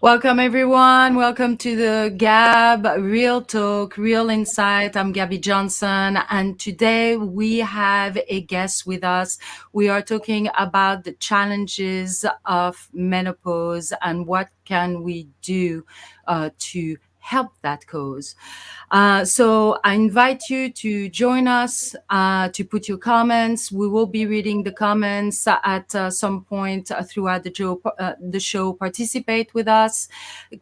Welcome, everyone. Welcome to the Gab Real Talk, Real Insight. I'm Gabi Johnson, and today we have a guest with us. We are talking about the challenges of menopause and what can we do to help that cause. So I invite you to join us, to put your comments. We will be reading the comments at some point throughout the show. Participate with us.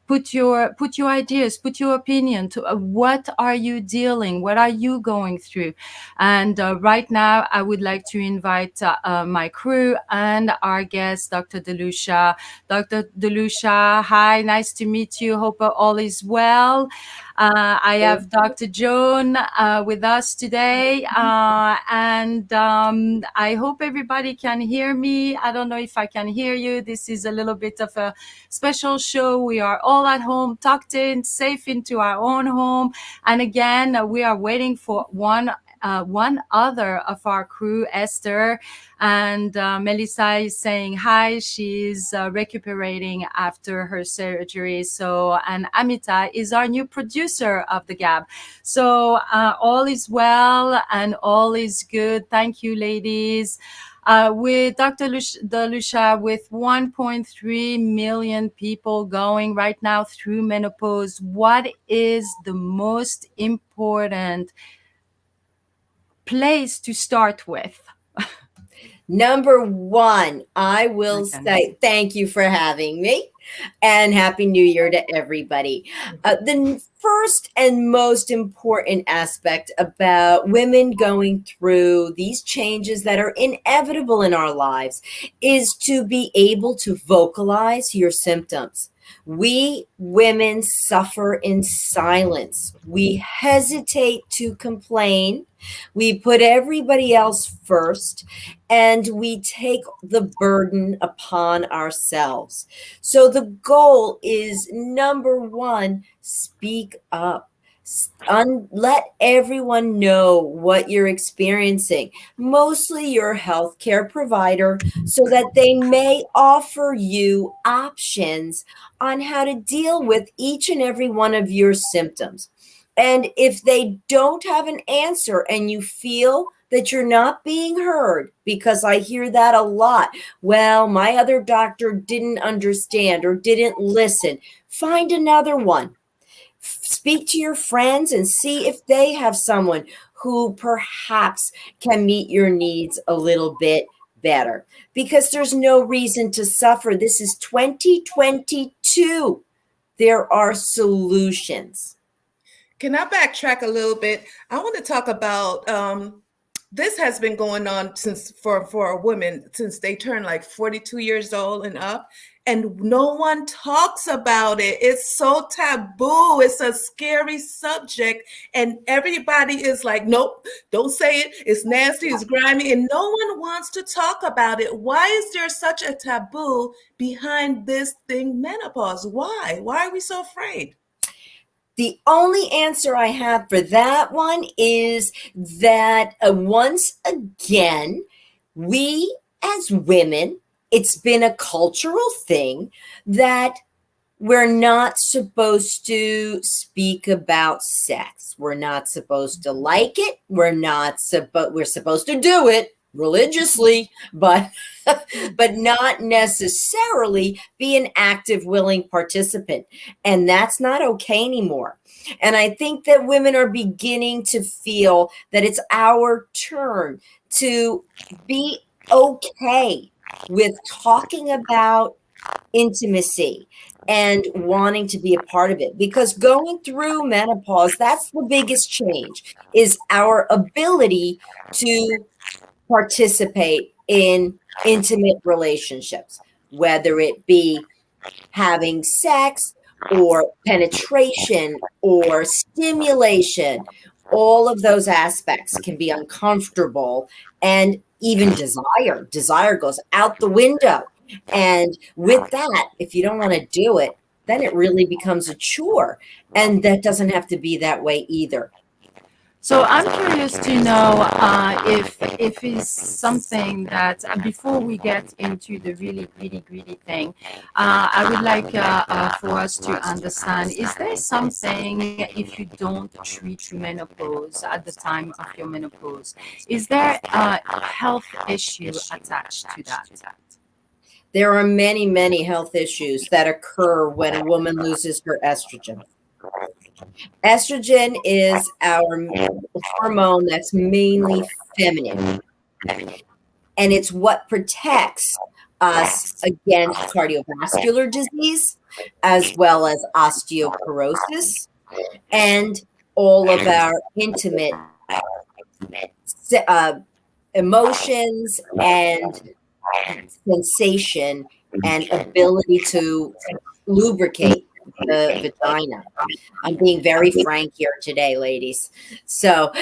Put your ideas, put your opinion. To what are you dealing? What are you going through? And right now, I would like to invite my crew and our guest, Dr. Delusha. Dr. Delusha, hi, nice to meet you. Hope all is well. I have Dr. Joan with us today, and I hope everybody can hear me. I don't know if I can hear you. This is a little bit of a special show. We are all at home, tucked in, safe into our own home. And again, we are waiting for one other of our crew, Esther. And Melissa is saying hi. She's recuperating after her surgery. So, and Amita is our new producer of the Gab. So all is well and all is good. Thank you, ladies. With Dr. Delusha, with 1.3 million people going right now through menopause, what is the most important place to start with? Number one, I will say thank you for having me and Happy New Year to everybody. The first and most important aspect about women going through these changes that are inevitable in our lives is to be able to vocalize your symptoms. We women suffer in silence. We hesitate to complain. We put everybody else first, and we take the burden upon ourselves. So the goal is number one, speak up. Let everyone know what you're experiencing, mostly your healthcare provider, so that they may offer you options on how to deal with each and every one of your symptoms. And if they don't have an answer and you feel that you're not being heard, because I hear that a lot. Well, my other doctor didn't understand or didn't listen. Find another one. Speak to your friends and see if they have someone who perhaps can meet your needs a little bit better, because there's no reason to suffer. This is 2022. There are solutions. Can I backtrack a little bit? I want to talk about this has been going on since for women since they turn like 42 years old and up, and no one talks about it. It's so taboo. It's a scary subject, and everybody is like, nope, don't say it. It's nasty, it's grimy, and no one wants to talk about it. Why is there such a taboo behind this thing, menopause? Why? Why are we so afraid? The only answer I have for that one is that once again, we as women, it's been a cultural thing that we're not supposed to speak about sex. We're not supposed to like it. We're supposed to do it religiously, but not necessarily be an active, willing participant. And that's not okay anymore. And I think that women are beginning to feel that it's our turn to be okay with talking about intimacy and wanting to be a part of it, because going through menopause, that's the biggest change, is our ability to participate in intimate relationships, whether it be having sex or penetration or stimulation. All of those aspects can be uncomfortable, and even desire goes out the window. And with that, if you don't want to do it, then it really becomes a chore, and that doesn't have to be that way either. So I'm curious to know if it's something that before we get into the really gritty thing, I would like for us to understand: is there something if you don't treat menopause at the time of your menopause? Is there a health issue attached to that? There are many, many health issues that occur when a woman loses her estrogen. Estrogen is our hormone that's mainly feminine, and it's what protects us against cardiovascular disease as well as osteoporosis and all of our intimate uh, emotions and sensation and ability to lubricate the vagina. I'm being very frank here today, ladies. So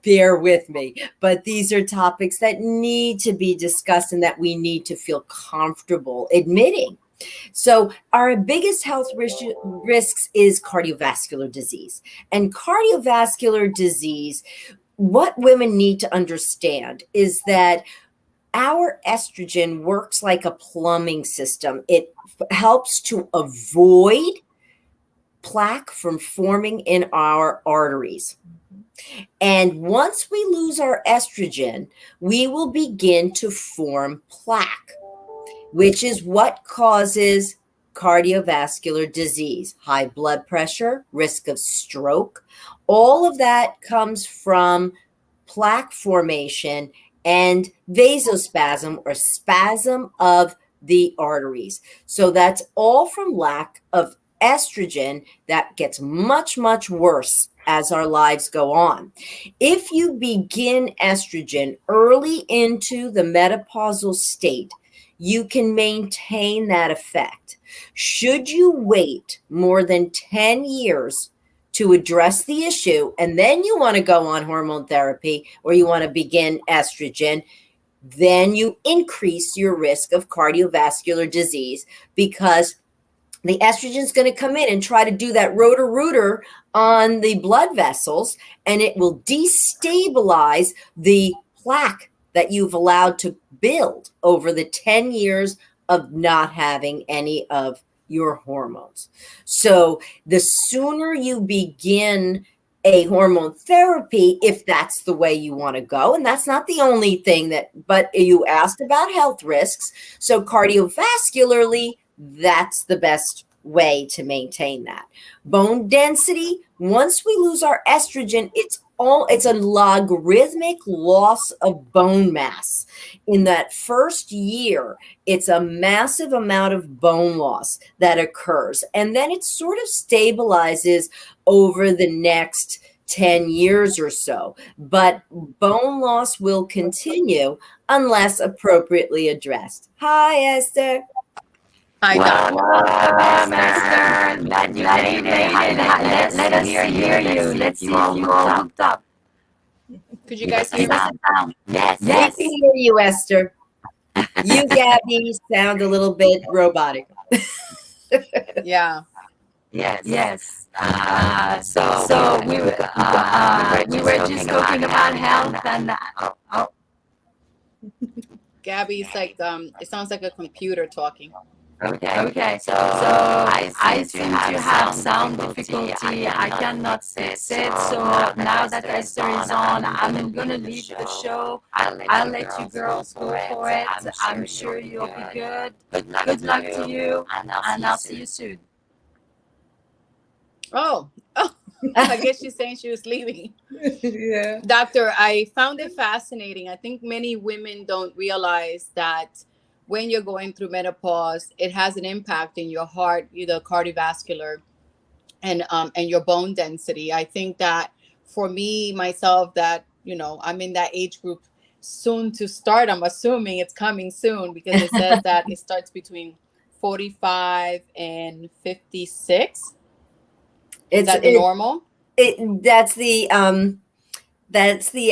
bear with me. But these are topics that need to be discussed and that we need to feel comfortable admitting. So, our biggest health risks is cardiovascular disease. And cardiovascular disease, what women need to understand is that our estrogen works like a plumbing system. It helps to avoid plaque from forming in our arteries. And once we lose our estrogen, we will begin to form plaque, which is what causes cardiovascular disease, high blood pressure, risk of stroke. All of that comes from plaque formation and vasospasm or spasm of the arteries. So that's all from lack of estrogen that gets much, much worse as our lives go on. If you begin estrogen early into the menopausal state, you can maintain that effect. Should you wait more than 10 years to address the issue, and then you want to go on hormone therapy or you want to begin estrogen, then you increase your risk of cardiovascular disease because the estrogen is going to come in and try to do that rotor-rooter on the blood vessels, and it will destabilize the plaque that you've allowed to build over the 10 years of not having any of your hormones. So the sooner you begin a hormone therapy, if that's the way you want to go, and that's not the only thing but you asked about health risks. So cardiovascularly, that's the best way to maintain that. Bone density, once we lose our estrogen, it's a logarithmic loss of bone mass. In that first year, it's a massive amount of bone loss that occurs. And then it sort of stabilizes over the next 10 years or so. But bone loss will continue unless appropriately addressed. Hi, Esther. I got Esther, that you made it. Let us hear you. Let's see if you jumped up. Could you guys hear me? Yes. We can hear you, Esther. You, Gabi, sound a little bit robotic. Yeah. Yes. So we were just talking about health and Gabi is like it sounds like a computer talking. Okay. So I seem to have sound difficulty. I cannot fix it. So now that Esther is on, I'm gonna leave the show. I'll let you girls go for it. I'm sure you'll be good. Good luck to you, and I'll see you soon. Oh, I guess she's saying she was leaving. Yeah. Doctor, I found it fascinating. I think many women don't realize that when you're going through menopause, it has an impact in your heart, the cardiovascular, and your bone density. I think that for me, myself, that I'm in that age group soon to start. I'm assuming it's coming soon because it says that it starts between 45 and 56. Is that the normal? That's the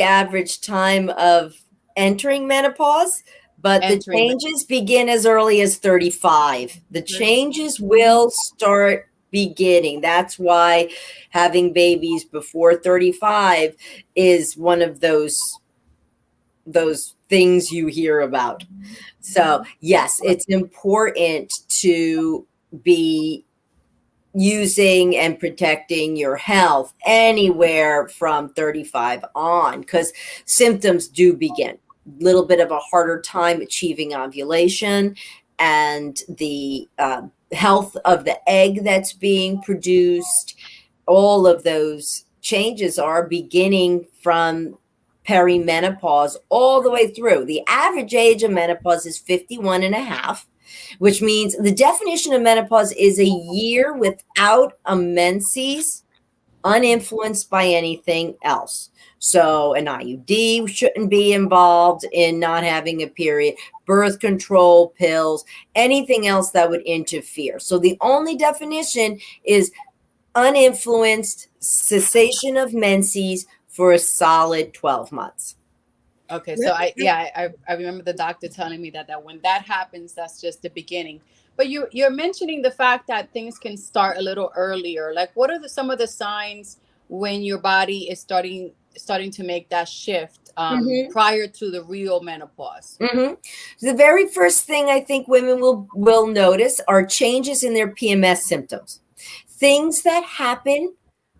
average time of entering menopause, but the changes begin as early as 35. The changes will start beginning. That's why having babies before 35 is one of those things you hear about. So, yes, it's important to be using and protecting your health anywhere from 35 on, because symptoms do begin. Little bit of a harder time achieving ovulation, and the health of the egg that's being produced. All of those changes are beginning from perimenopause all the way through. The average age of menopause is 51 and a half, which means the definition of menopause is a year without a menses, uninfluenced by anything else. So an IUD shouldn't be involved in not having a period, birth control pills, anything else that would interfere. So the only definition is uninfluenced cessation of menses for a solid 12 months. Okay, so I remember the doctor telling me that when that happens, that's just the beginning. But you're mentioning the fact that things can start a little earlier. Like, what are some of the signs when your body is starting to make that shift prior to the real menopause? The very first thing I think women will notice are changes in their PMS symptoms. Things that happen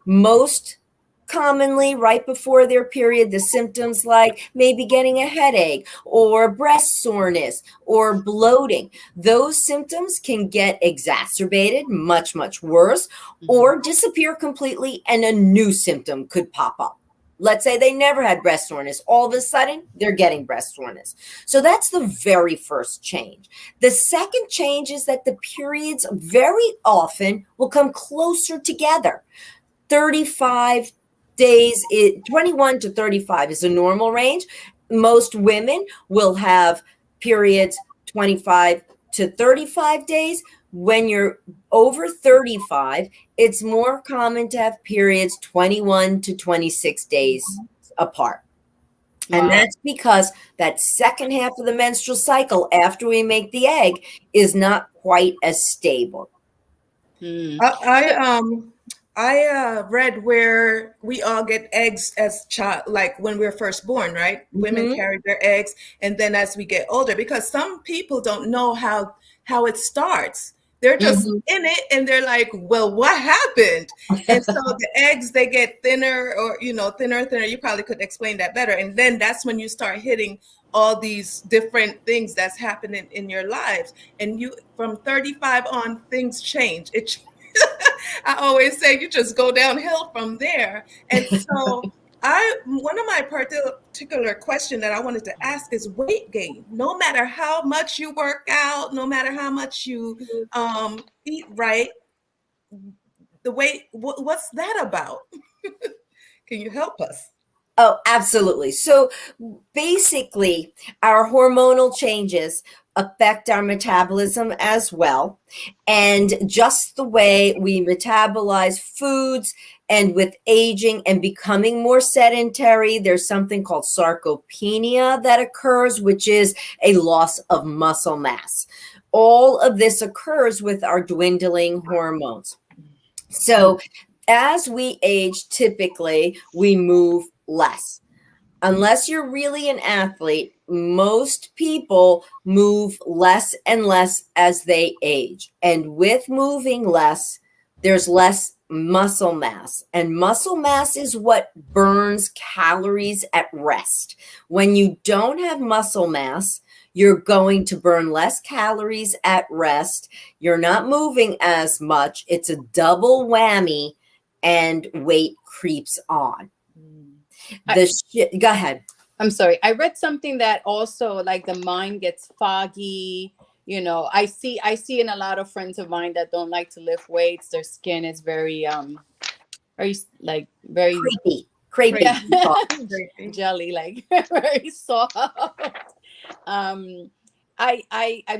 most commonly right before their period, the symptoms like maybe getting a headache or breast soreness or bloating. Those symptoms can get exacerbated, much worse, or disappear completely, and a new symptom could pop up. Let's say they never had breast soreness. All of a sudden, they're getting breast soreness. So that's the very first change. The second change is that the periods very often will come closer together. 35 days, 21 to 35 is a normal range. Most women will have periods 25 to 35 days. When you're over 35, it's more common to have periods 21 to 26 days apart. And that's because that second half of the menstrual cycle after we make the egg is not quite as stable. I read where we all get eggs as child, like when we're first born, right? Women carry their eggs, and then as we get older, because some people don't know how it starts. They're just in it, and they're like, "Well, what happened?" And so the eggs, they get thinner, or thinner and thinner. You probably could explain that better. And then that's when you start hitting all these different things that's happening in your lives, and you from 35 on, things change. I always say you just go downhill from there. And so one of my particular question that I wanted to ask is weight gain. No matter how much you work out, no matter how much you eat right, the weight, what's that about? Can you help us? Oh, absolutely. So basically, our hormonal changes affect our metabolism as well. And just the way we metabolize foods, and with aging and becoming more sedentary, there's something called sarcopenia that occurs, which is a loss of muscle mass. All of this occurs with our dwindling hormones. So as we age, typically we move less. Unless you're really an athlete, most people move less and less as they age. And with moving less, there's less muscle mass. And muscle mass is what burns calories at rest. When you don't have muscle mass, you're going to burn less calories at rest. You're not moving as much. It's a double whammy, and weight creeps on. Go ahead. I'm sorry. I read something that also, like, the mind gets foggy. I see in a lot of friends of mine that don't like to lift weights. Their skin is very very crepey. Yeah. Jelly, like very soft. I'm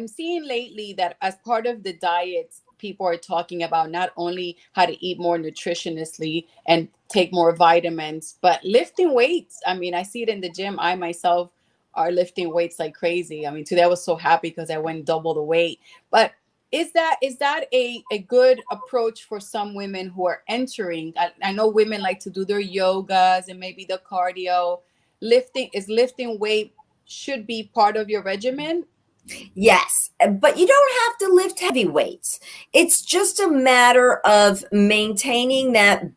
seeing lately that as part of the diets, people are talking about not only how to eat more nutritiously and take more vitamins, but lifting weights. I mean, I see it in the gym. I myself are lifting weights like crazy. I mean, today I was so happy because I went double the weight. But is that a good approach for some women who are entering? I know women like to do their yogas and maybe the cardio. Lifting weight should be part of your regimen. Yes, but you don't have to lift heavy weights. It's just a matter of maintaining that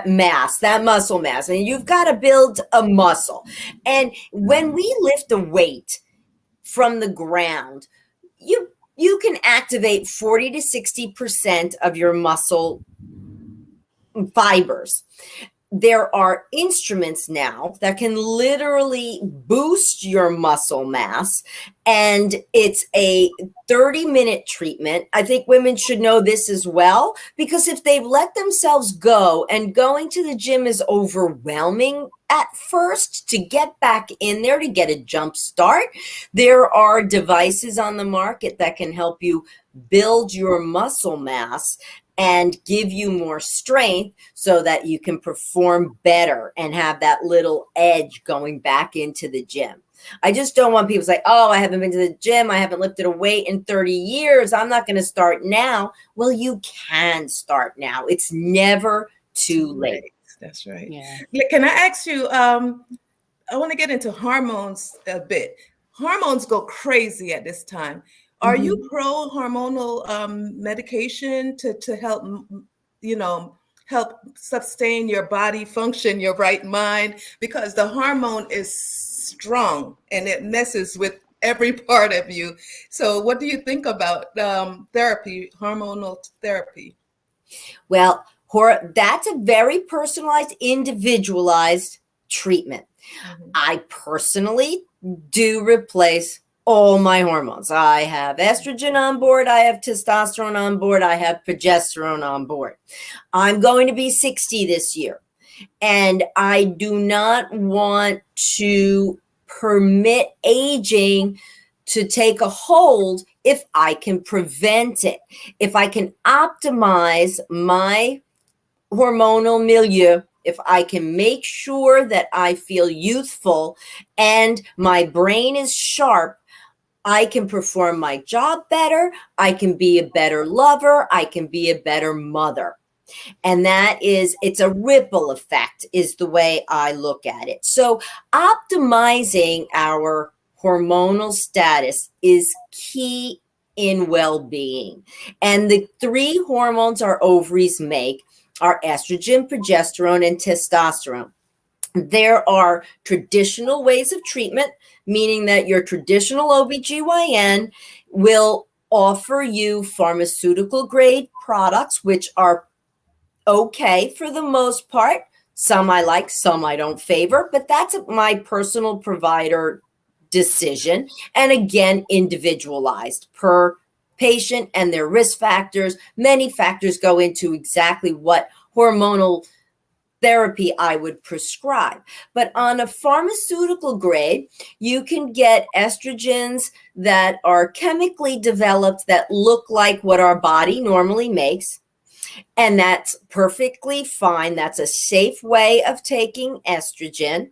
mass, that muscle mass. And you've got to build a muscle. And when we lift a weight from the ground, you can activate 40 to 60% of your muscle fibers. There are instruments now that can literally boost your muscle mass, and it's a 30-minute treatment. I think women should know this as well, because if they've let themselves go and going to the gym is overwhelming at first, to get back in there, to get a jump start, there are devices on the market that can help you build your muscle mass and give you more strength so that you can perform better and have that little edge going back into the gym. I just don't want people to say, oh, I haven't been to the gym, I haven't lifted a weight in 30 years, I'm not going to start now. Well, you can start now. It's never too late. That's right. Yeah. Can I ask you, I want to get into hormones a bit. Hormones go crazy at this time. Are you pro hormonal medication to help, help sustain your body function, your right mind? Because the hormone is strong and it messes with every part of you. So what do you think about therapy, hormonal therapy? Well, that's a very personalized, individualized treatment. I personally do replace all my hormones. I have estrogen on board, I have testosterone on board, I have progesterone on board. I'm going to be 60 this year, and I do not want to permit aging to take a hold if I can prevent it. If I can optimize my hormonal milieu, if I can make sure that I feel youthful and my brain is sharp, I can perform my job better. I can be a better lover. I can be a better mother. And it's a ripple effect is the way I look at it. So optimizing our hormonal status is key in well-being. And the 3 hormones our ovaries make are estrogen, progesterone, and testosterone. There are traditional ways of treatment, meaning that your traditional OBGYN will offer you pharmaceutical grade products, which are okay for the most part. Some I like, some I don't favor, but that's my personal provider decision. And again, individualized per patient and their risk factors. Many factors go into exactly what hormonal therapy I would prescribe. But on a pharmaceutical grade, you can get estrogens that are chemically developed that look like what our body normally makes. And that's perfectly fine. That's a safe way of taking estrogen.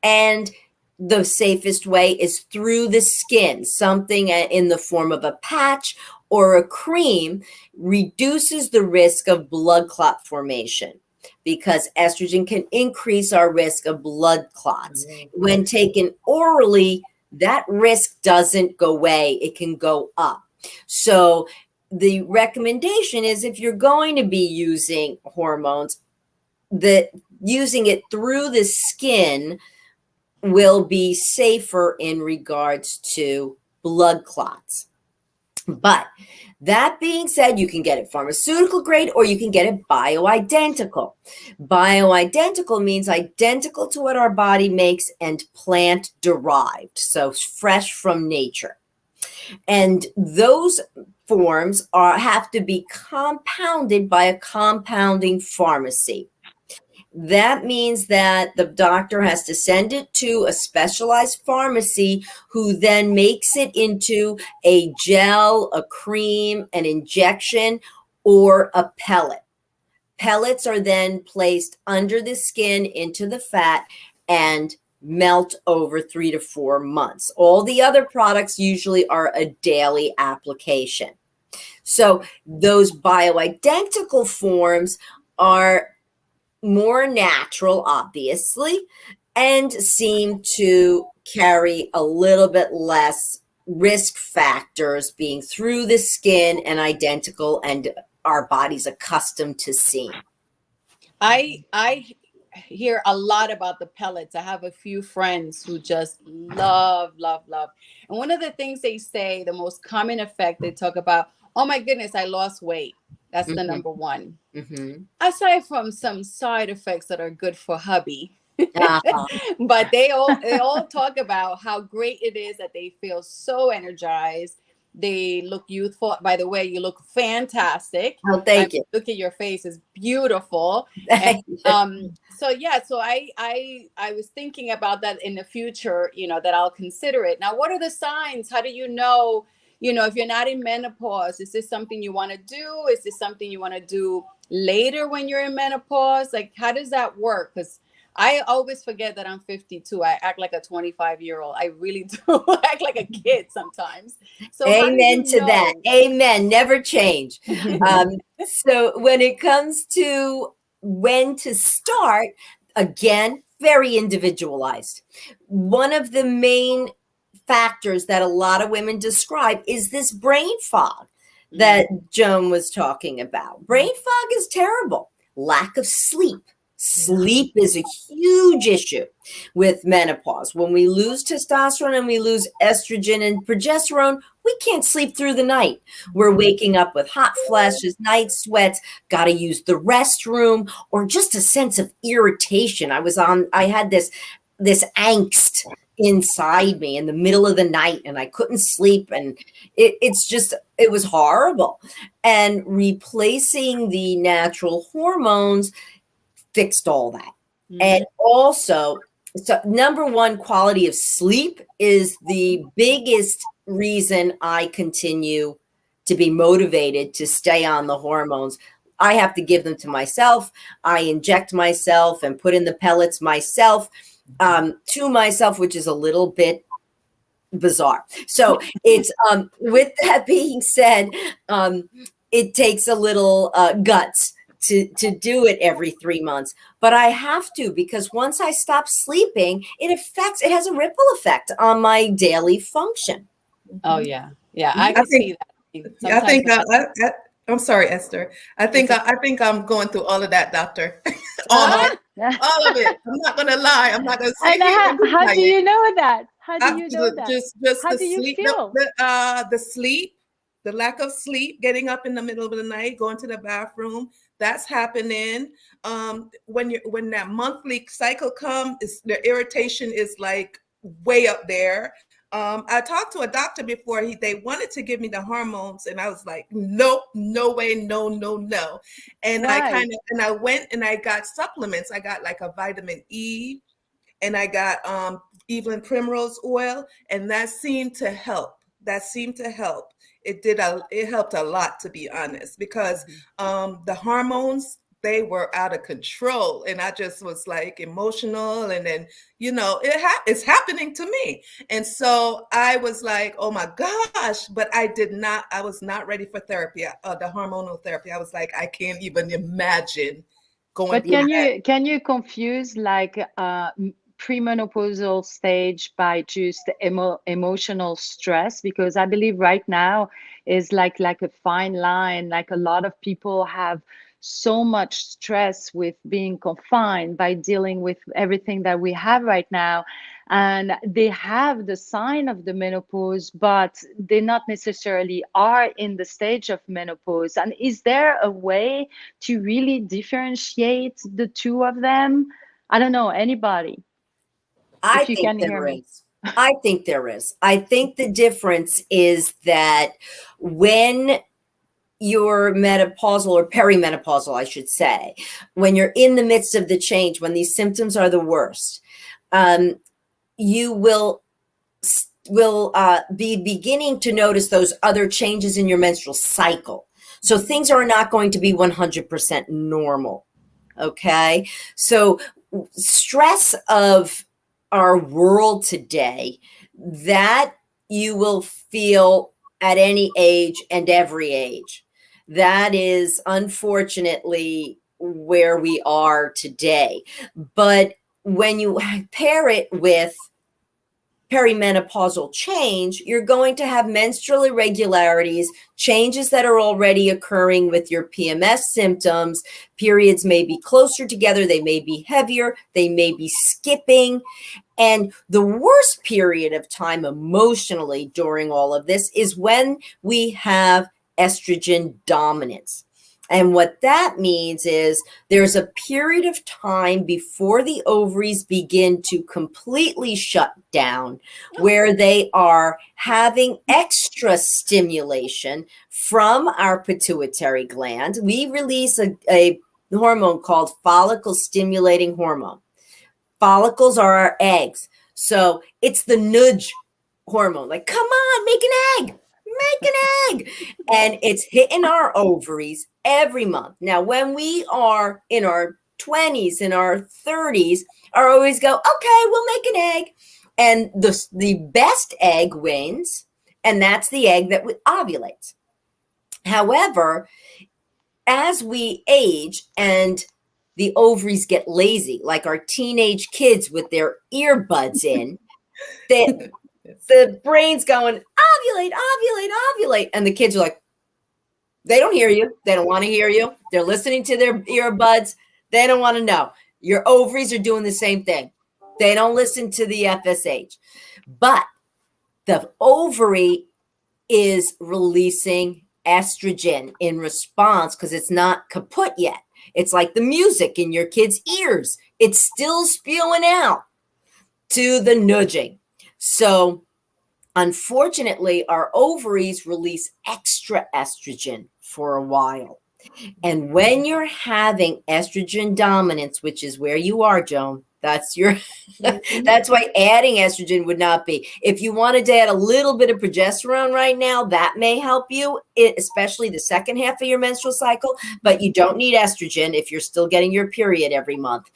And the safest way is through the skin. Something in the form of a patch or a cream reduces the risk of blood clot formation, because estrogen can increase our risk of blood clots. When taken orally, that risk doesn't go away. It can go up. So the recommendation is, if you're going to be using hormones, that using it through the skin will be safer in regards to blood clots. But that being said, you can get it pharmaceutical grade or you can get it bioidentical. Bioidentical means identical to what our body makes and plant derived, so fresh from nature. And those forms have to be compounded by a compounding pharmacy. That means that the doctor has to send it to a specialized pharmacy, who then makes it into a gel, a cream, an injection, or a pellet. Pellets are then placed under the skin into the fat and melt over 3 to 4 months. All the other products usually are a daily application. So those bioidentical forms are more natural, obviously, and seem to carry a little bit less risk factors being through the skin and identical and our body's accustomed to seeing. I hear a lot about the pellets. I have a few friends who just love. And one of the things they say, the most common effect, they talk about, oh my goodness, I lost weight. That's the number one. Aside from some side effects that are good for hubby. But they all talk about how great it is that they feel so energized. They look youthful. By the way, you look fantastic. Oh, thank you. Look at your face, is beautiful. And so yeah, so I was thinking about that in the future, that I'll consider it. Now, what are the signs? How do you know, if you're not in menopause? Is this something you want to do? Is this something you want to do later when you're in menopause? Like, how does that work? Because I always forget that I'm 52. I act like a 25-year-old. I really do act like a kid sometimes. So amen to that. Amen. Never change. So when it comes to when to start, again, very individualized. One of the main factors that a lot of women describe is this brain fog that Joan was talking about. Brain fog is terrible. Lack of sleep. Sleep is a huge issue with menopause. When we lose testosterone and we lose estrogen and progesterone, we can't sleep through the night. We're waking up with hot flashes, night sweats, got to use the restroom, or just a sense of irritation. I had this angst inside me in the middle of the night, and I couldn't sleep, and it was horrible. And replacing the natural hormones fixed all that. And also, so number one, quality of sleep is the biggest reason I continue to be motivated to stay on the hormones. I have to give them to myself. I inject myself and put in the pellets myself, to myself, which is a little bit bizarre. So it's with that being said, it takes a little guts to do it every 3 months, but I have to, because once I stop sleeping, it has a ripple effect on my daily function. Oh yeah, I can see that. Sometimes I'm sorry, Esther. I think I'm going through all of that, doctor. all of it. I'm not gonna lie. I'm not gonna say. How do you know that? How do you know that? Just how the do you sleep, feel? The sleep, the lack of sleep, getting up in the middle of the night, going to the bathroom. That's happening. When that monthly cycle comes, the irritation is like way up there. I talked to a doctor before. They wanted to give me the hormones, and I was like, nope, no way, no. And Why? I went and I got supplements. I got like a vitamin E, and I got Evelyn Primrose oil, and that seemed to help. It helped a lot, to be honest, because the hormones, they were out of control, and I just was like emotional, and then it's happening to me, and so I was like, oh my gosh, but I was not ready for therapy, the hormonal therapy. I was like, I can't even imagine going. But can you confuse like premenopausal stage by just emotional stress? Because I believe right now is like a fine line. Like a lot of people have so much stress with being confined by dealing with everything that we have right now, and they have the sign of the menopause, but they not necessarily are in the stage of menopause. And is there a way to really differentiate the two of them? I don't know, anybody. I think there is. I think there is. I think the difference is that when you're menopausal or perimenopausal, I should say, when you're in the midst of the change, when these symptoms are the worst, you will be beginning to notice those other changes in your menstrual cycle. So things are not going to be 100% normal. Okay. So stress of our world today, that you will feel at any age and every age. That is unfortunately where we are today. But when you pair it with perimenopausal change, you're going to have menstrual irregularities, changes that are already occurring with your PMS symptoms. Periods may be closer together, they may be heavier, they may be skipping. And the worst period of time emotionally during all of this is when we have estrogen dominance. And what that means is there's a period of time before the ovaries begin to completely shut down, where they are having extra stimulation from our pituitary gland. We release a hormone called follicle stimulating hormone. Follicles are our eggs. So it's the nudge hormone. Like, come on, make an egg. Make an egg. And it's hitting our ovaries every month. Now, when we are in our 20s, in our 30s, our ovaries go, okay, we'll make an egg. And the best egg wins. And that's the egg that ovulates. However, as we age and the ovaries get lazy, like our teenage kids with their earbuds in, the brain's going, ovulate, ovulate, ovulate. And the kids are like, they don't hear you. They don't want to hear you. They're listening to their earbuds. They don't want to know. Your ovaries are doing the same thing. They don't listen to the FSH. But the ovary is releasing estrogen in response because it's not kaput yet. It's like the music in your kids' ears. It's still spewing out to the nudging. So unfortunately, our ovaries release extra estrogen for a while. And when you're having estrogen dominance, which is where you are, Joan, that's why adding estrogen would not be. If you wanted to add a little bit of progesterone right now, that may help you, especially the second half of your menstrual cycle, but you don't need estrogen if you're still getting your period every month.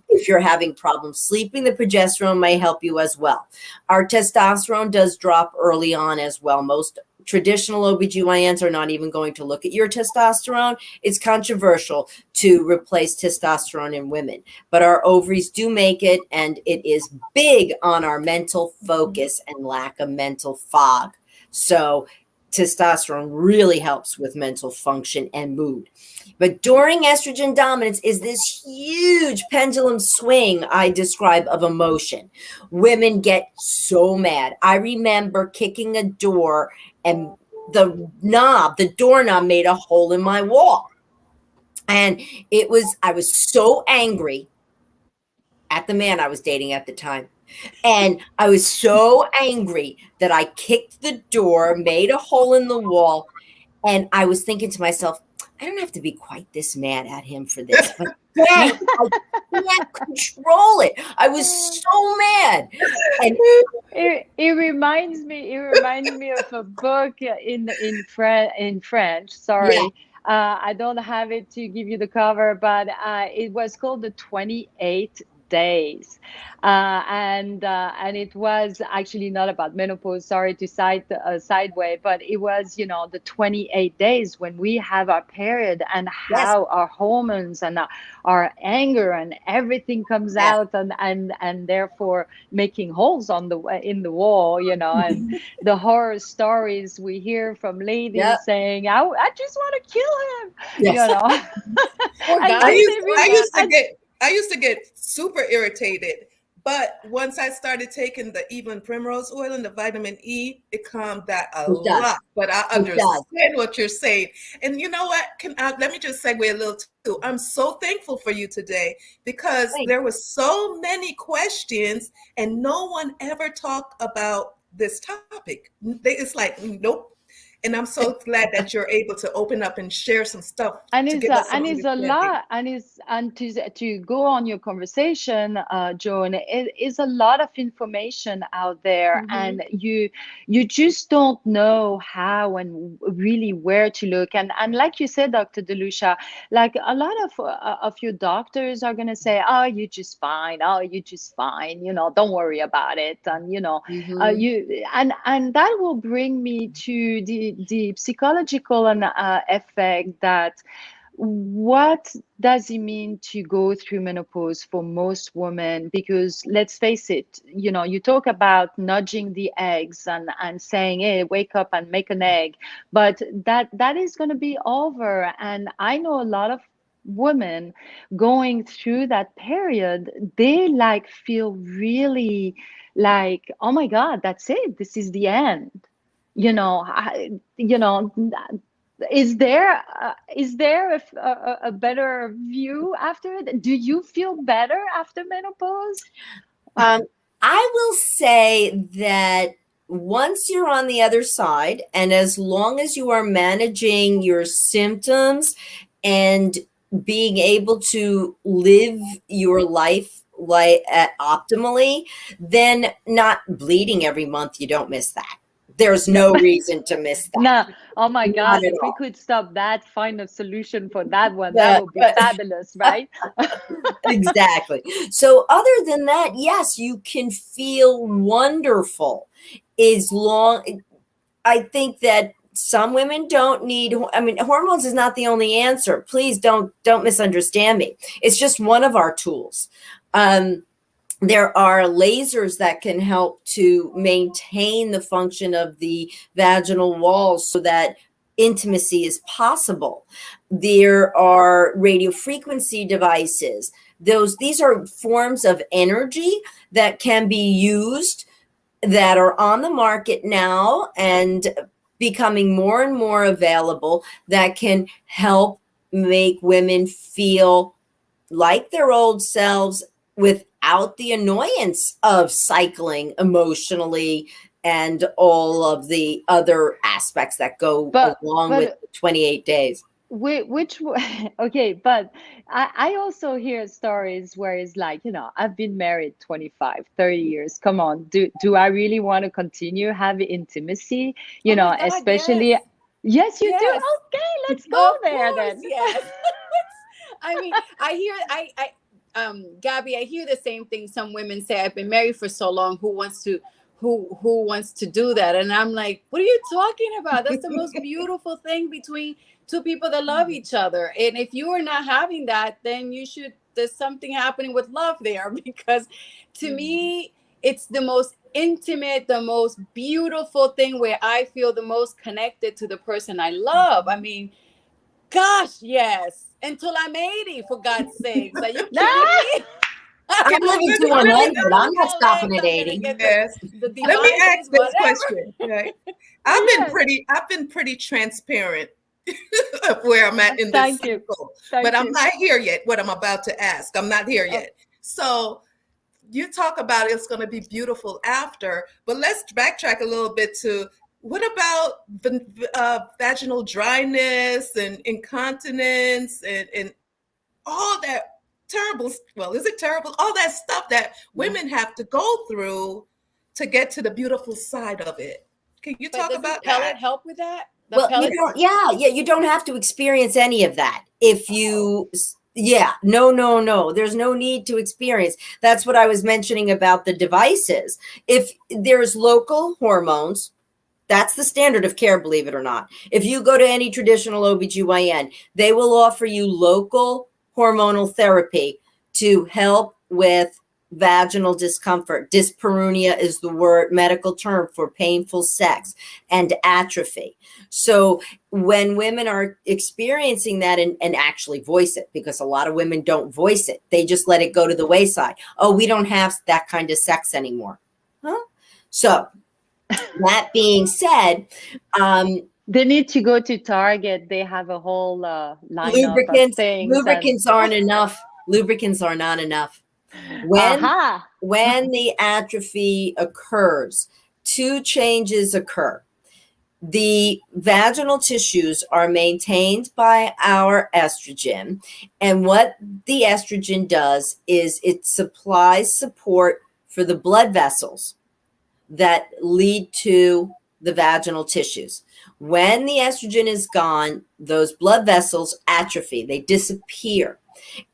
If you're having problems sleeping, the progesterone may help you as well. Our testosterone does drop early on as well. Most traditional OBGYNs are not even going to look at your testosterone. It's controversial to replace testosterone in women, but our ovaries do make it, and it is big on our mental focus and lack of mental fog. So testosterone really helps with mental function and mood. But during estrogen dominance is this huge pendulum swing I describe of emotion. Women get so mad. I remember kicking a door and the doorknob made a hole in my wall. And I was so angry at the man I was dating at the time. And I was so angry that I kicked the door, made a hole in the wall. And I was thinking to myself, I don't have to be quite this mad at him for this, but I can't control it. I was so mad. And it reminds me of a book in French. Sorry. Yeah. I don't have it to give you the cover, but it was called The 28 Days. And it was actually not about menopause. Sorry to sideway, but it was, the 28 days when we have our period and how our hormones and our anger and everything comes out, and therefore making holes in the wall, and the horror stories we hear from ladies saying, I just want to kill him, I used to get super irritated, but once I started taking the even primrose oil and the vitamin E, it calmed that a lot. But I understand what you're saying. And you know what? Let me just segue a little too. I'm so thankful for you today because there were so many questions and no one ever talked about this topic. It's like, nope. And I'm so glad that you're able to open up and share some stuff And to it's give us some a understanding. lot, and to go on your conversation, Joan, it is a lot of information out there, Mm-hmm. and you just don't know how and really where to look. And like you said, Dr. Delucia, like a lot of your doctors are gonna say, "Oh, you're just fine. Oh, you're just fine. Don't worry about it." And Mm-hmm. and that will bring me to the psychological and effect that what does it mean to go through menopause for most women? Because let's face it, you talk about nudging the eggs and saying, hey, wake up and make an egg, but that is going to be over. And I know a lot of women going through that period, they like feel really like, oh my God, that's it. This is the end. You know, is there a better view after it? Do you feel better after menopause? Um, I will say that once you're on the other side, and as long as you are managing your symptoms and being able to live your life like optimally, then not bleeding every month, you don't miss that. There's No. no reason to miss that. No. Oh my Not God, at if we all. could stop that, find a solution for that one, that But, would be fabulous, right? exactly. So other than that, yes, you can feel wonderful as long. I think that some women don't need, I mean, hormones is not the only answer. Please don't misunderstand me. It's just one of our tools. There are lasers that can help to maintain the function of the vaginal walls so that intimacy is possible. There are radio frequency devices. These are forms of energy that can be used, that are on the market now and becoming more and more available, that can help make women feel like their old selves without the annoyance of cycling emotionally and all of the other aspects that go but along with but 28 days. which okay, but I also hear stories where it's like, I've been married 25, 30 years. Come on, do I really want to continue having intimacy? Oh my God, Especially, yes. yes, you do. Yes. Okay, let's go Of there course, then. yes. I mean, Gabby, I hear the same thing some women say. I've been married for so long. Who wants to do that? And I'm like, what are you talking about? That's the most beautiful thing between two people that love each other. And if you are not having that, then there's something happening with love there because to me, it's the most intimate, the most beautiful thing where I feel the most connected to the person I love. I mean, gosh, yes. Until I'm 80, for God's sakes. Are you kidding Ah! me? I'm living to I'm gonna 100. get the I'm not real stopping legs. at I'm gonna 80. get Yes. the Let me ask devices, this whatever. question. Right. Yes. I've been pretty transparent of where I'm at in this Thank you. cycle, but Thank I'm you. not here yet. What I'm about to ask, I'm not here Oh, yet. So you talk about it's going to be beautiful after, but let's backtrack a little bit to what about vaginal dryness and incontinence and all that terrible, well, is it terrible? All that stuff that yeah. women have to go through to get to the beautiful side of it. Can you But talk doesn't about pellet that? help with that? The Well, you pellets? don't, yeah, you don't have to experience any of that. If Oh, you, yeah, no, no, no, there's no need to experience. That's what I was mentioning about the devices. If there's local hormones, that's the standard of care, believe it or not. If you go to any traditional OBGYN, they will offer you local hormonal therapy to help with vaginal discomfort. Dyspareunia is the word medical term for painful sex, and atrophy. So when women are experiencing that and actually voice it, because a lot of women don't voice it, they just let it go to the wayside. Oh, we don't have that kind of sex anymore. Huh? So that being said, um, They need to go to Target. They have a whole lineup of lubricants things and lubricants aren't enough. Lubricants are not enough. When aha. when the atrophy occurs, two changes occur. the vaginal tissues are maintained by our estrogen. And what the estrogen does is it supplies support for the blood vessels that lead to the vaginal tissues. When the estrogen is gone, those blood vessels atrophy, they disappear.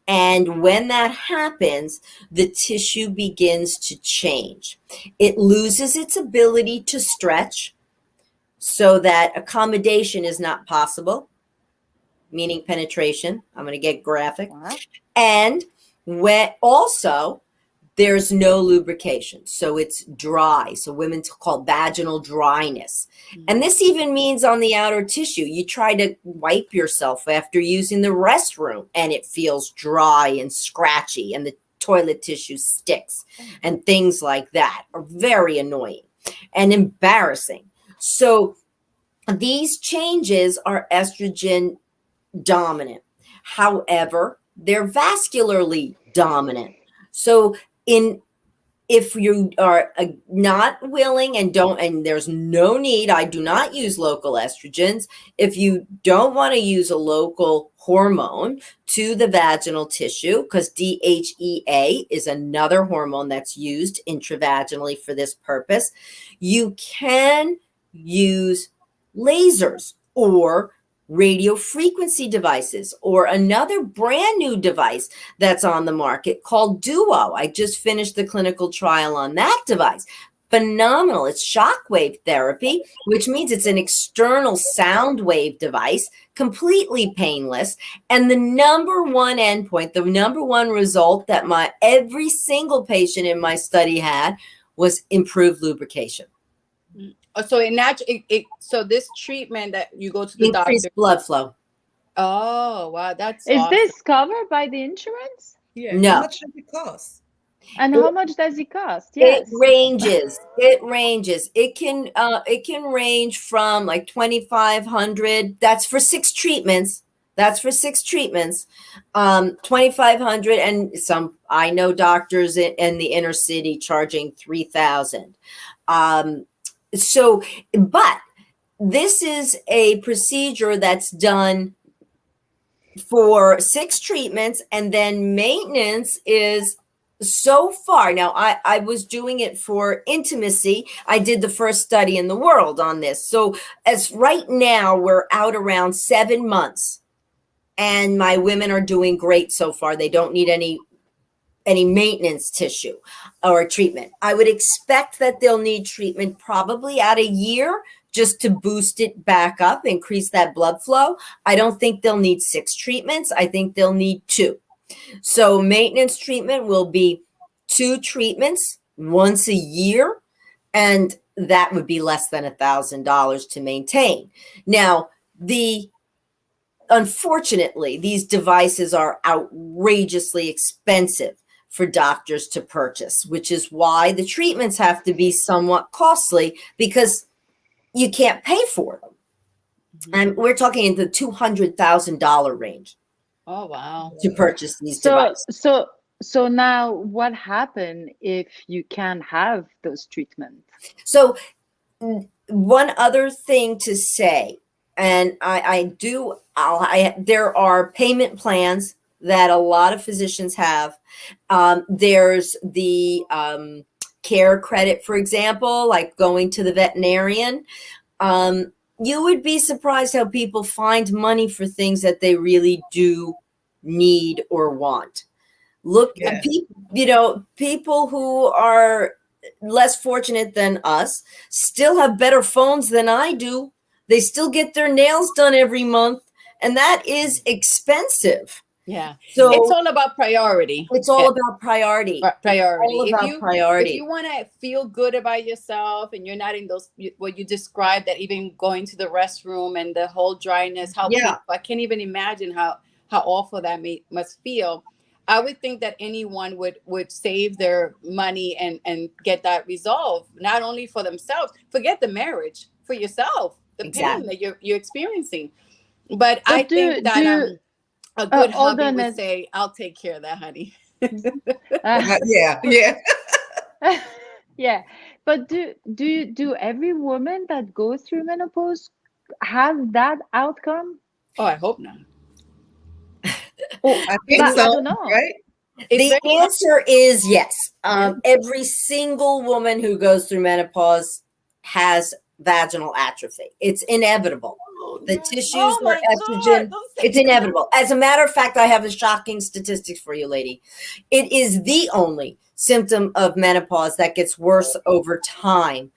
And when that happens, the tissue begins to change. It loses its ability to stretch so that accommodation is not possible, meaning penetration. I'm going to get graphic. Wow. And when also there's no lubrication, so it's dry. So women call vaginal dryness. And this even means on the outer tissue. You try to wipe yourself after using the restroom and it feels dry and scratchy and the toilet tissue sticks and things like that are very annoying and embarrassing. So these changes are estrogen dominant. However, they're vascularly dominant. So if you are not willing and there's no need, I do not use local estrogens. If you don't want to use a local hormone to the vaginal tissue, because DHEA is another hormone that's used intravaginally for this purpose, you can use lasers or radio frequency devices, or another brand new device that's on the market called Duo. I just finished the clinical trial on that device. Phenomenal. It's shockwave therapy, which means it's an external sound wave device, completely painless. And the number one endpoint, the number one result that every single patient in my study had was improved lubrication. So so this treatment that you go to the Increased doctor. blood flow. Oh, wow, that's Is awesome. this covered by the insurance? Yeah. No. How much does it cost? And how much does it cost? Yes. It ranges. It can range from like 2,500. That's for 6 treatments. 2,500, and I know doctors in the inner city charging 3,000. But this is a procedure that's done for 6 treatments, and then maintenance is so far. Now, I was doing it for intimacy. I did the first study in the world on this. So as right now, we're out around 7 months, and my women are doing great so far. They don't need any maintenance tissue or treatment. I would expect that they'll need treatment probably at a year just to boost it back up, increase that blood flow. I don't think they'll need 6 treatments. I think they'll need 2. So maintenance treatment will be 2 treatments once a year, and that would be less than $1,000 to maintain. Now, unfortunately, these devices are outrageously expensive for doctors to purchase, which is why the treatments have to be somewhat costly, because you can't pay for them. And we're talking in the $200,000 range. Oh, wow. To purchase these devices. So now what happens if you can't have those treatments? So one other thing to say, and there are payment plans that a lot of physicians have. There's the care credit, for example, like going to the veterinarian. You would be surprised how people find money for things that they really do need or want. Look at people who are less fortunate than us still have better phones than I do. They still get their nails done every month, and that is expensive. Yeah. So it's all about priority. It's all about priority. Priority. It's all about priority. If you want to feel good about yourself and you're not in those, what you described, that even going to the restroom and the whole dryness, I can't even imagine how awful that must feel. I would think that anyone would save their money and get that resolved, not only for themselves, forget the marriage, for yourself, the pain that you're experiencing. But I think that a good hubby would say, I'll take care of that, honey. Yeah. Yeah. But do every woman that goes through menopause have that outcome? Oh, I hope not. Oh, I think but The, I so, don't know. right? It's the very answer is yes. Yeah. Every single woman who goes through menopause has vaginal atrophy. It's inevitable. Oh, The no. tissues Oh are my God! estrogen. Don't say It's inevitable. As a matter of fact, I have a shocking statistics for you, lady. It is the only symptom of menopause that gets worse over time.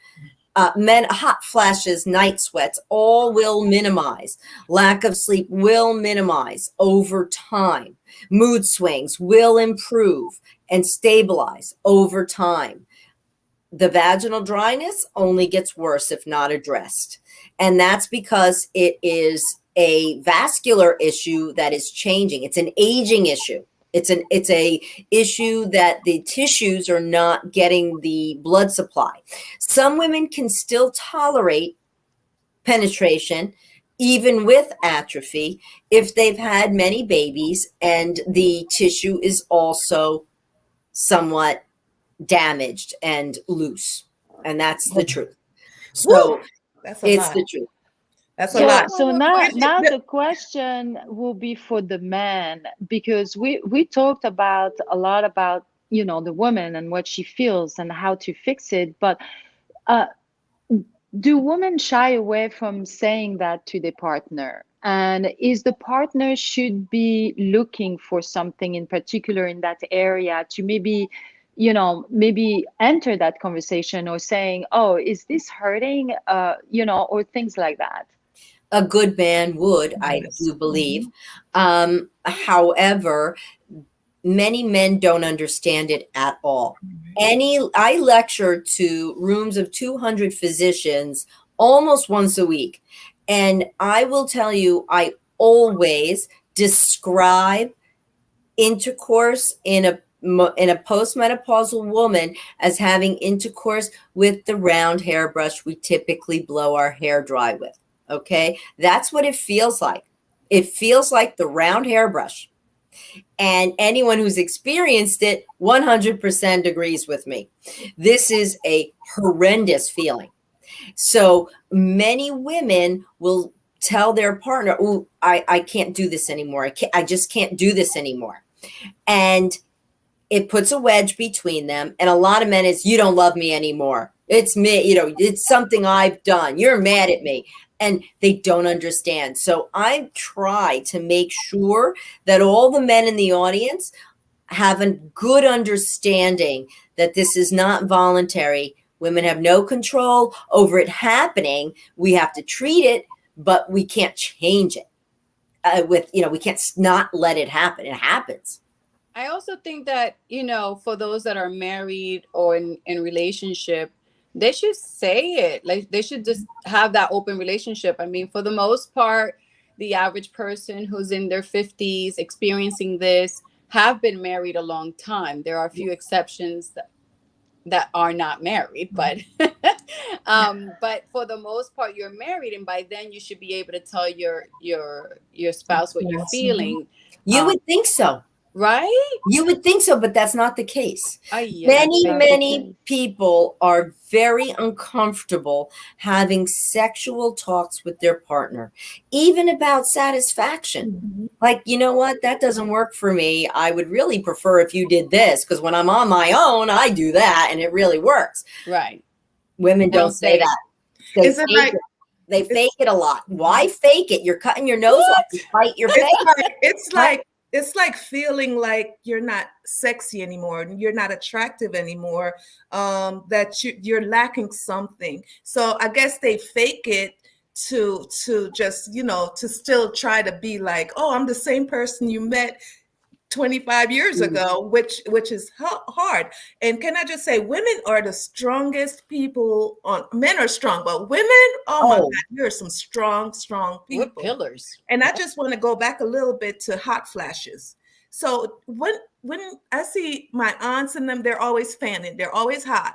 Hot flashes, night sweats, all will minimize. Lack of sleep will minimize over time. Mood swings will improve and stabilize over time. The vaginal dryness only gets worse if not addressed. And that's because it is a vascular issue that is changing. It's an aging issue. It's a issue that the tissues are not getting the blood supply. Some women can still tolerate penetration even with atrophy if they've had many babies and the tissue is also somewhat damaged and loose. And that's the truth. Woo! So That's a it's lot. the truth. That's a So lot. so Oh, now but now the question will be for the man, because we talked about a lot about, the woman and what she feels and how to fix it, but uh do women shy away from saying that to their partner? And is the partner should be looking for something in particular in that area to maybe enter that conversation, or saying, oh, is this hurting, or things like that? A good man would, I Yes. do believe. However, many men don't understand it at all. I lecture to rooms of 200 physicians almost once a week. And I will tell you, I always describe intercourse in a postmenopausal woman as having intercourse with the round hairbrush we typically blow our hair dry with. Okay, that's what it feels like. It feels like the round hairbrush. And anyone who's experienced it 100% agrees with me. This is a horrendous feeling. So many women will tell their partner, oh, I can't do this anymore. I just can't do this anymore. And it puts a wedge between them. And a lot of men is, you don't love me anymore. It's me, it's something I've done. You're mad at me. And they don't understand. So I try to make sure that all the men in the audience have a good understanding that this is not voluntary. Women have no control over it happening. We have to treat it, but we can't change it. We can't not let it happen. It happens. I also think that, for those that are married or in relationship, they should say it. Like, they should just have that open relationship. I mean, for the most part, the average person who's in their 50s experiencing this have been married a long time. There are a few exceptions that are not married, but but for the most part, you're married, and by then you should be able to tell your spouse what you're feeling. You would think so. Right? You would think so, but that's not the case. Yeah, that's Many, Not the many case. people are very uncomfortable having sexual talks with their partner, even about satisfaction. Like, you know what? That doesn't work for me. I would really prefer if you did this, because when I'm on my own, I do that and it really works. right. Women They don't don't say say it. that. They Is it fake like it. They fake it a lot. Why fake it? You're cutting your nose off to spite your face. it's like it's like feeling like you're not sexy anymore, you're not attractive anymore, that you're lacking something. So I guess they fake it to just to still try to be like, oh, I'm the same person you met 25 years ago, which is hard. And can I just say, women are the strongest people on. Men are strong, but women, oh my God, Oh, you're some strong We're people. pillars. And I just want to go back a little bit to hot flashes. So when I see my aunts and them, they're always fanning, they're always hot,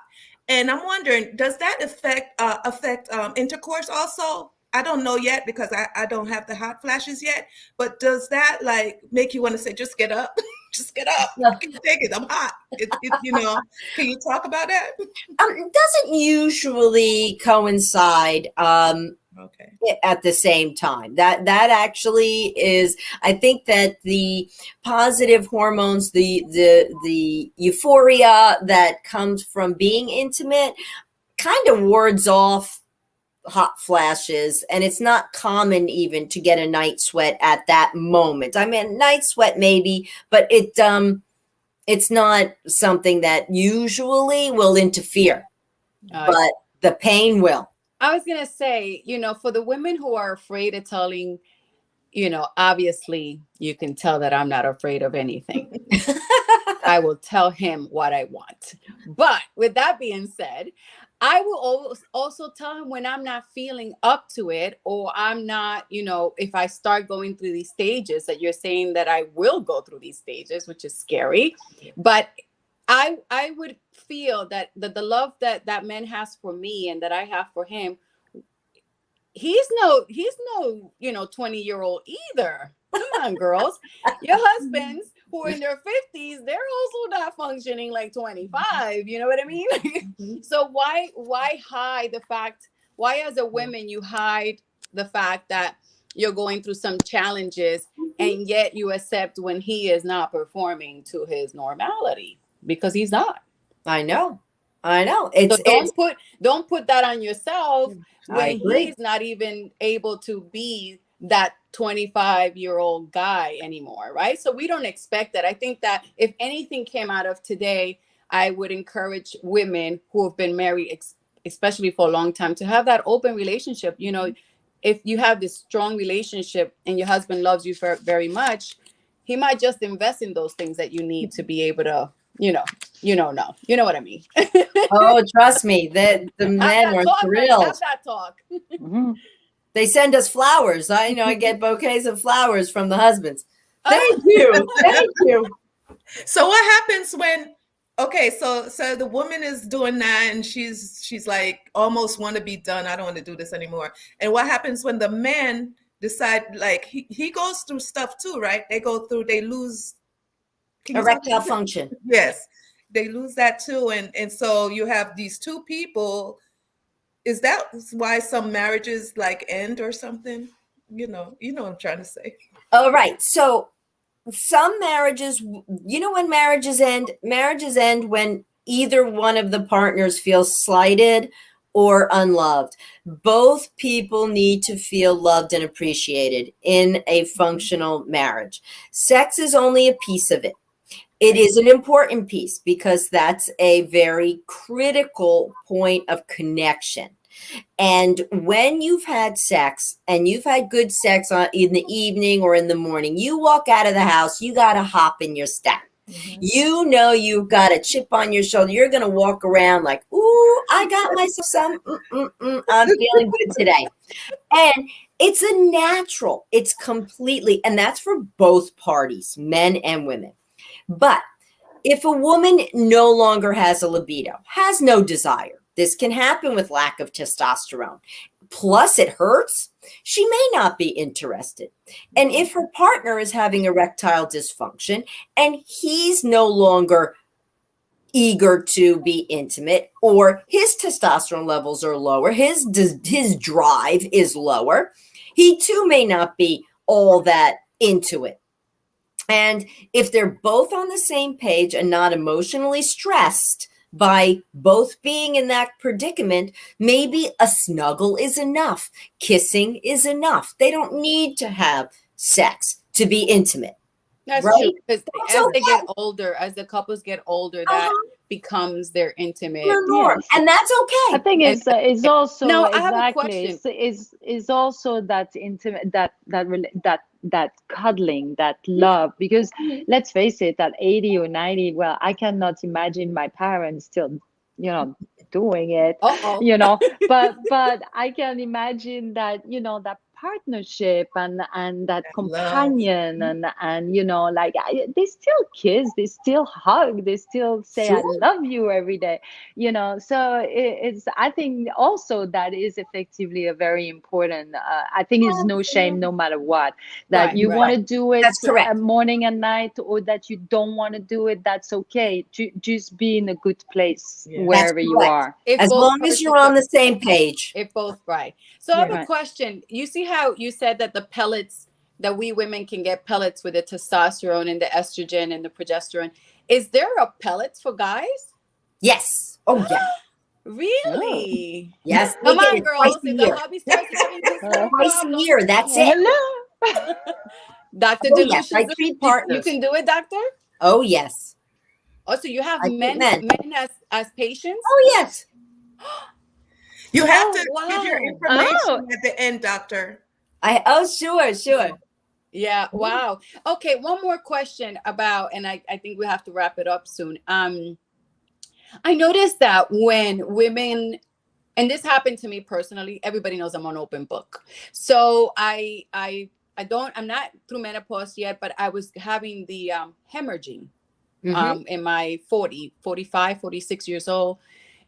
and I'm wondering, does that affect intercourse also? I don't know yet because I don't have the hot flashes yet, but does that like make you want to say, just get up, just get up, I can't take it, I'm hot. Can you talk about that? It doesn't usually coincide Okay. at the same time. That actually is, I think that the positive hormones, the euphoria that comes from being intimate kind of wards off hot flashes, and it's not common even to get a night sweat at that moment. I mean, night sweat maybe, but it's not something that usually will interfere, but the pain will. I was gonna say, for the women who are afraid of telling, obviously you can tell that I'm not afraid of anything. I will tell him what I want. But with that being said, I will also tell him when I'm not feeling up to it, or I'm not, if I start going through these stages that you're saying that I will go through these stages, which is scary. But I would feel that the love that man has for me and that I have for him, he's no 20-year-old either. Come on, girls. Your husbands who are in their 50s, they're also not functioning like 25. You know what I mean? So why hide the fact? Why, as a woman, you hide the fact that you're going through some challenges, and yet you accept when he is not performing to his normality, because he's not. I know. So don't put that on yourself when he's not even able to be that 25-year-old guy anymore, right? So we don't expect that. I think that if anything came out of today, I would encourage women who have been married, especially for a long time, to have that open relationship. If you have this strong relationship and your husband loves you very much, he might just invest in those things that you need to be able to, you know what I mean. Oh, trust me, the men are thrilled. Have that talk. They send us flowers. I get bouquets of flowers from the husbands. Thank you. So what happens when? Okay, so the woman is doing that, and she's like almost want to be done. I don't want to do this anymore. And what happens when the man decide, like he goes through stuff too, right? They lose erectile function. Yes, they lose that too, and so you have these two people. Is that why some marriages like end or something? You know what I'm trying to say. Oh, right. So some marriages, when marriages end? Marriages end when either one of the partners feels slighted or unloved. Both people need to feel loved and appreciated in a functional marriage. Sex is only a piece of it. It is an important piece because that's a very critical point of connection. And when you've had sex and you've had good sex in the evening or in the morning, you walk out of the house, you got a hop in your step. Mm-hmm. You've got a chip on your shoulder. You're going to walk around like, ooh, I got myself some, I'm feeling good today. And it's a natural, it's completely, and that's for both parties, men and women. But if a woman no longer has a libido, has no desire, this can happen with lack of testosterone. Plus, it hurts. She may not be interested. And if her partner is having erectile dysfunction and he's no longer eager to be intimate, or his testosterone levels are lower, his drive is lower, he too may not be all that into it. And if they're both on the same page and not emotionally stressed by both being in that predicament, maybe a snuggle is enough. Kissing is enough. They don't need to have sex to be intimate. That's true. Because as they get older, as the couples get older, that becomes their intimate norm, and that's okay. I think it's also I have a question. Is also that intimate, that cuddling, that love, because let's face it, at 80 or 90, well, I cannot imagine my parents still doing it. But I can imagine that that partnership and that Love. companion and like they still kiss, they still hug, they still say I Sure. love you every day, so it's I think also that is effectively a very important I think is no shame no matter what, that Right, you want right. to do it That's correct. morning and night, or that you don't want to do it, that's okay. Just be in a good place Yeah. That's wherever you correct. are. If As both long as persons you're on are the same page. if both right. So I have Yeah. a Right. question. You see how you said that the pellets that we women can get pellets with the testosterone and the estrogen and the progesterone. Is there a pellets for guys? Yes. Oh, yeah. Oh. Really? Yes. They Come get on, it twice girls. a If the year. hubby starts having his little Twice a problems, year. That's it. Hello. Doctor Oh, yes. I Delicious, treat you partners. can do it, doctor. Oh, yes. Oh, so you have I treat men men. as patients? Oh, yes. You have Oh to give your wow. Oh, information at the end, doctor. Oh, sure, sure. Yeah, wow. Okay, one more question about, and I think we have to wrap it up soon. I noticed that when women, and this happened to me personally, everybody knows I'm an open book. So I'm not through menopause yet, but I was having the hemorrhaging Mm-hmm. in my 45, 46 years old.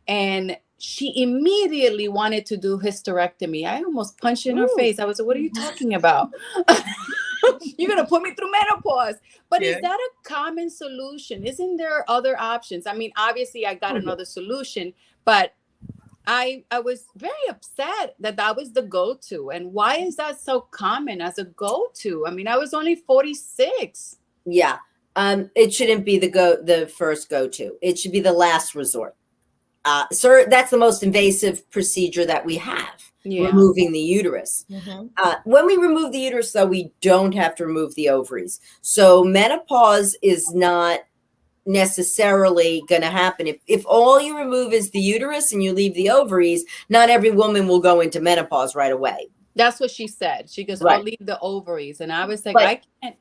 And she immediately wanted to do hysterectomy. I almost punched in her ooh. face. I was like, what are you talking about? You're going to put me through menopause. But Yeah. is that a common solution? Isn't there other options? I mean, obviously, I got Oh, another solution, but I was very upset that that was the go-to. And why is that so common as a go-to? I mean, I was only 46. yeah. It shouldn't be the first go-to. It should be the last resort. Sir, that's the most invasive procedure that we have, Yeah. removing the uterus. Mm-hmm. When we remove the uterus, though, we don't have to remove the ovaries. So menopause is not necessarily going to happen. If all you remove is the uterus and you leave the ovaries, not every woman will go into menopause right away. That's what she said. She goes, I'll Right. leave the ovaries. And I was like, But I can't.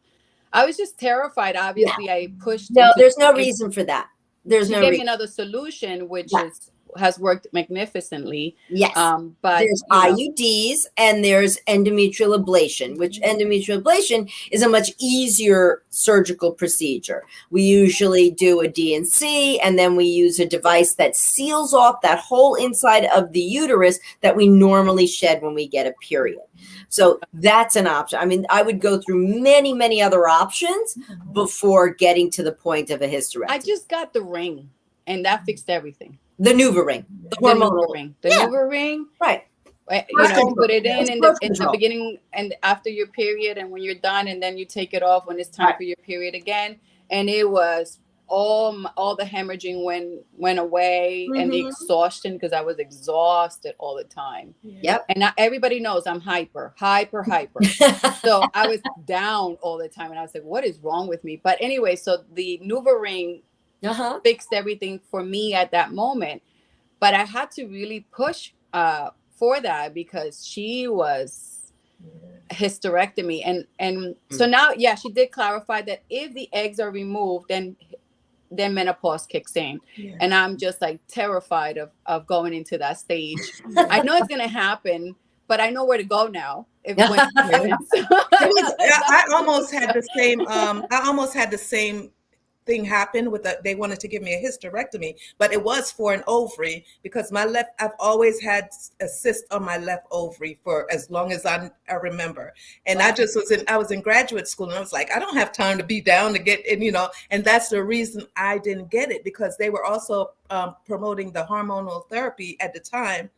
I was just terrified. yeah, Obviously, I pushed no, into there's no it. reason for that. There's She no gave me reason. another solution, which Yeah. has worked magnificently. Yes. But There's IUDs and there's endometrial ablation, which endometrial ablation is a much easier surgical procedure. We usually do a DNC and then we use a device that seals off that whole inside of the uterus that we normally shed when we get a period. So that's an option. I mean, I would go through many, many other options before getting to the point of a hysterectomy. I just got the ring, and that fixed everything. The NuvaRing, the hormonal ring, the Yeah. NuvaRing. Right. You know, put it It's in birth the control. beginning and after your period, and when you're done, and then you take it off when it's time Right. for your period again. And it was all the hemorrhaging went away, and the Mhm. exhaustion, because I was exhausted all the time. Yep. And everybody knows I'm hyper. So I was down all the time, and I was like, what is wrong with me? But anyway, so the NuvaRing Uh-huh. fixed everything for me at that moment. But I had to really push for that, because she was hysterectomy. And so now, yeah, she did clarify that if the eggs are removed, then menopause kicks in. Yeah. And I'm just like terrified of going into that stage. I know it's going to happen, but I know where to go now. If when it happens. I almost had the same. I almost had the same thing happen with they wanted to give me a hysterectomy, but it was for an ovary, because I've always had a cyst on my left ovary for as long as I remember. And wow. I was in graduate school, and I was like, I don't have time to be down to get in, and that's the reason I didn't get it, because they were also promoting the hormonal therapy at the time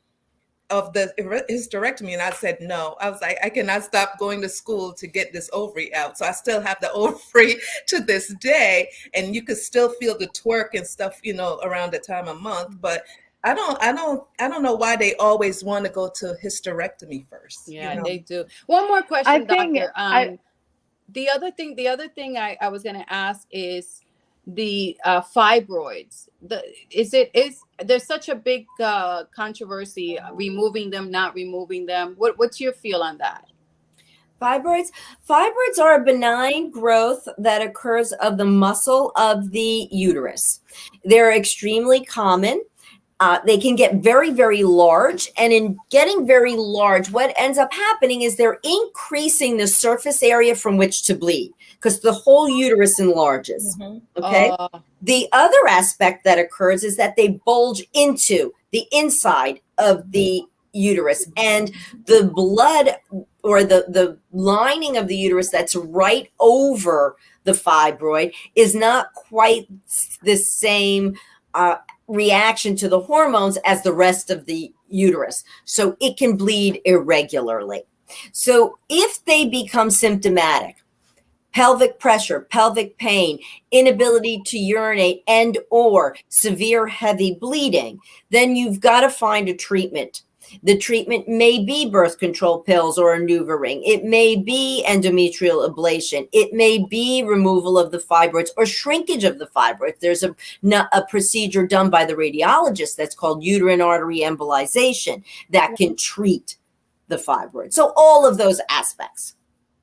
of the hysterectomy. And I said, no. I was like, I cannot stop going to school to get this ovary out. So I still have the ovary to this day. And you could still feel the twerk and stuff, around the time of month. But I don't know why they always want to go to hysterectomy first. Yeah, they do. One more question, I think doctor. The other thing I was going to ask is the fibroids. There's such a big controversy removing them, not removing them. What's your feel on that? Fibroids are a benign growth that occurs of the muscle of the uterus. They're extremely common. They can get very, very large. And in getting very large, what ends up happening is they're increasing the surface area from which to bleed because the whole uterus enlarges. Okay. The other aspect that occurs is that they bulge into the inside of the uterus, and the blood or the lining of the uterus that's right over the fibroid is not quite the same reaction to the hormones as the rest of the uterus. So it can bleed irregularly. So if they become symptomatic, pelvic pressure, pelvic pain, inability to urinate, and or severe heavy bleeding, then you've got to find a treatment. The treatment may be birth control pills or a NuvaRing. It may be endometrial ablation. It may be removal of the fibroids or shrinkage of the fibroids. There's a procedure done by the radiologist that's called uterine artery embolization that can treat the fibroids. So all of those aspects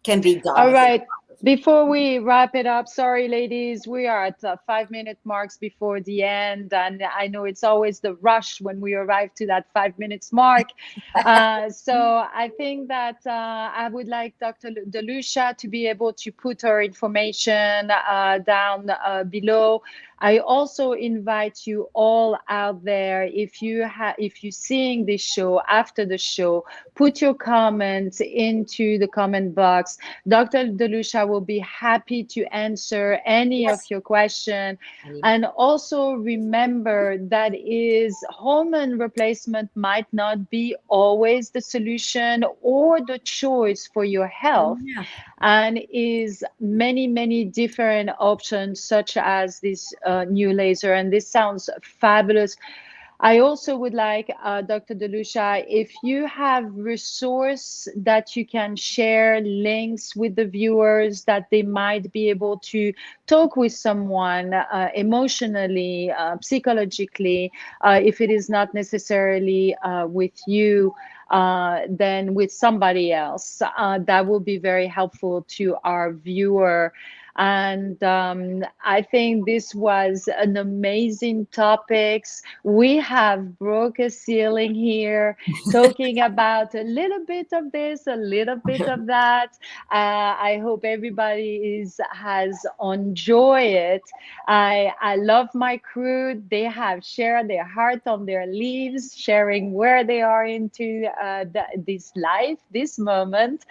can be done. All right. Before we wrap it up, sorry, ladies, we are at 5-minute marks before the end. And I know it's always the rush when we arrive to that 5 minutes mark. So I think that I would like Dr. DeLucia to be able to put her information down below. I also invite you all out there, if you're seeing this show after the show, put your comments into the comment box. Dr. DeLucia will be happy to answer any of your questions. And also remember that hormone replacement might not be always the solution or the choice for your health. And is many, many different options, such as this new laser. And this sounds fabulous. I also would like, Dr. DeLucia, if you have resource that you can share, links with the viewers that they might be able to talk with someone emotionally, psychologically, if it is not necessarily with you, then with somebody else. That will be very helpful to our viewer. And I think this was an amazing topics. We have broke a ceiling here, talking about a little bit of this, a little bit of that. I hope everybody has enjoyed it. I love my crew. They have shared their heart on their leaves, sharing where they are into this life, this moment.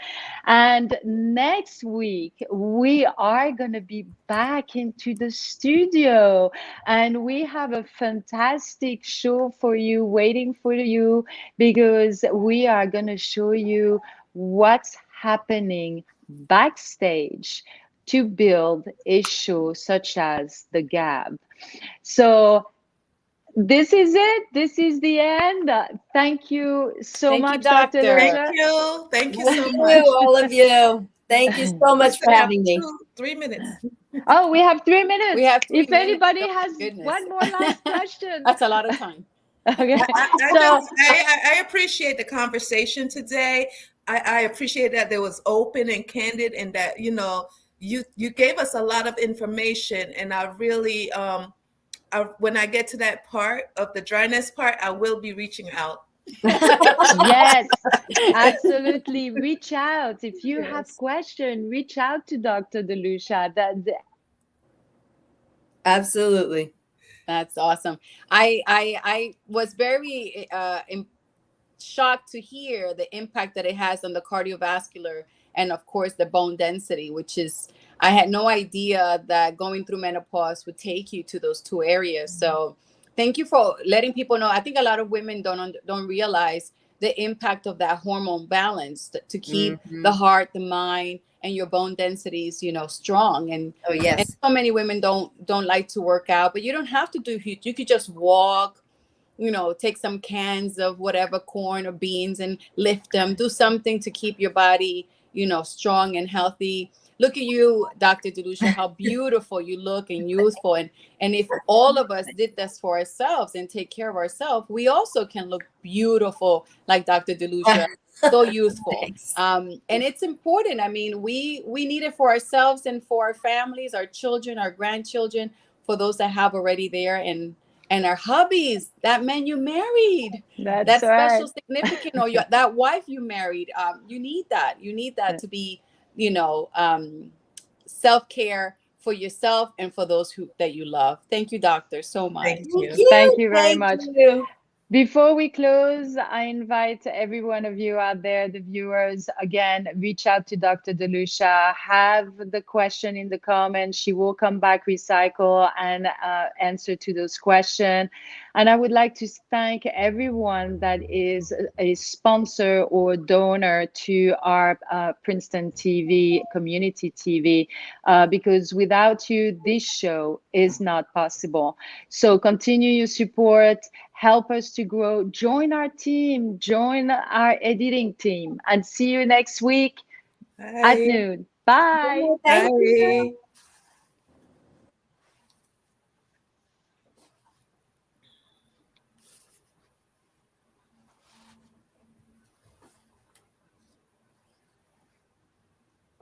And next week, we are going to be back into the studio, and we have a fantastic show for you, waiting for you, because we are going to show you what's happening backstage to build a show such as the Gab. So this is it. This is the end. Thank you so much, Dr. DeLucia. Thank you so much. All of you. Thank you so much for having me. 3 minutes. Oh, we have 3 minutes. We have 3 if minutes. anybody has one more last question. That's a lot of time. Okay. I appreciate the conversation today. I appreciate that it was open and candid, and that you gave us a lot of information. And I really when I get to that part of the dryness part, I will be reaching out. Yes, absolutely. Reach out if you have questions. Reach out to Dr. DeLucia. Absolutely. That's awesome. I was very shocked to hear the impact that it has on the cardiovascular and, of course, the bone density, which is, I had no idea that going through menopause would take you to those two areas. So thank you for letting people know. I think a lot of women don't realize the impact of that hormone balance to keep the heart, the mind, and your bone densities, strong. And and so many women don't like to work out, but you don't have to do huge. You could just walk, take some cans of whatever, corn or beans, and lift them. Do something to keep your body, strong and healthy. Look at you, Dr. DeLucia, how beautiful you look and youthful. And if all of us did this for ourselves and take care of ourselves, we also can look beautiful like Dr. DeLucia, so youthful. And it's important. I mean, we need it for ourselves and for our families, our children, our grandchildren, for those that have already there. And and our hubbies, that man you married, That's that right. special significant, or that wife you married. You need that. You need that to be, you know, self-care for yourself and for those who that you love. Thank you, doctor, so much. Thank Thank you. Thank you. you very Thank much. you. Before we close, I invite every one of you out there, the viewers, again, reach out to Dr. Delucia, have the question in the comments. She will come back, recycle, and answer to those questions. And I would like to thank everyone that is a sponsor or donor to our Princeton TV, community TV, because without you, this show is not possible. So continue your support, help us to grow, join our team, join our editing team, and see you next week at Bye. noon. Bye. Thank you. Bye.